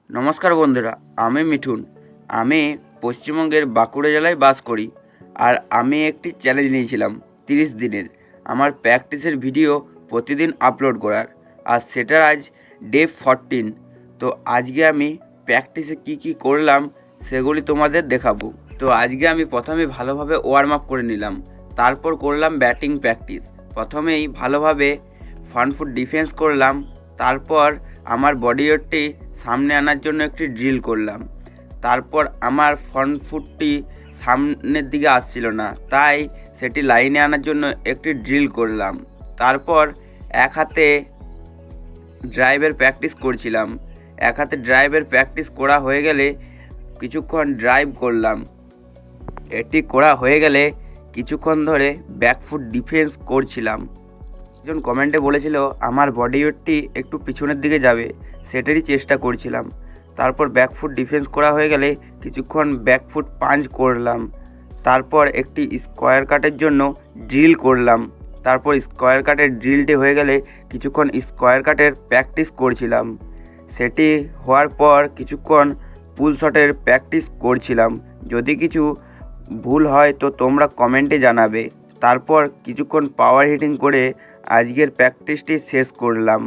নমস্কার বন্ধুরা, আমি মিঠুন। আমি পশ্চিমবঙ্গের বাঁকুড়া জেলায় বাস করি। আর আমি একটি চ্যালেঞ্জ নিয়েছিলাম 30 দিনের আমার প্র্যাকটিসের ভিডিও প্রতিদিন আপলোড করার। আর সেটা আজ ডে 14। তো আজকে আমি প্র্যাকটিসে কি করলাম সেগুলি তোমাদের দেখাবো। তো আজকে আমি প্রথমে ভালোভাবে ওয়ার্ম আপ করে নিলাম, তারপর করলাম ব্যাটিং প্র্যাকটিস। প্রথমেই ভালোভাবে ফ্রন্ট ফুট ডিফেন্স করলাম, তারপর আমার বডি ওয়েটটি সামনে আনার জন্য একটি ড্রিল করলাম। তারপর আমার ফ্রন্ট ফুটটি সামনের দিকে আসছিল না, তাই সেটি লাইনে আনার জন্য একটি ড্রিল করলাম। তারপর এক হাতে ড্রাইভের প্র্যাকটিস করছিলাম। এক হাতে ড্রাইভের প্র্যাকটিস করা হয়ে গেলে কিছুক্ষণ ড্রাইভ করলাম। এটি করা হয়ে গেলে কিছুক্ষণ ধরে ব্যাকফুট ডিফেন্স করছিলাম। একজন কমেন্টে বলেছিল আমার বডি ওয়েটটি একটু পিছনের দিকে যাবে, সেটারই চেষ্টা করছিলাম। তারপর ব্যাকফুট ডিফেন্স করা হয়ে গেলে কিছুক্ষণ ব্যাকফুট পাঞ্চ করলাম। তারপর একটি স্কোয়ার কাটের জন্য ড্রিল করলাম। তারপর স্কোয়ার কাটের ড্রিলটি হয়ে গেলে কিছুক্ষণ স্কোয়ার কাটের প্র্যাকটিস করছিলাম। সেটি হওয়ার পর কিছুক্ষণ পুল শটের প্র্যাকটিস করছিলাম। যদি কিছু ভুল হয় তো তোমরা কমেন্টে জানাবে। তারপর কিছুক্ষণ পাওয়ার হিটিং করে আজকের প্র্যাকটিসটি শেষ করলাম।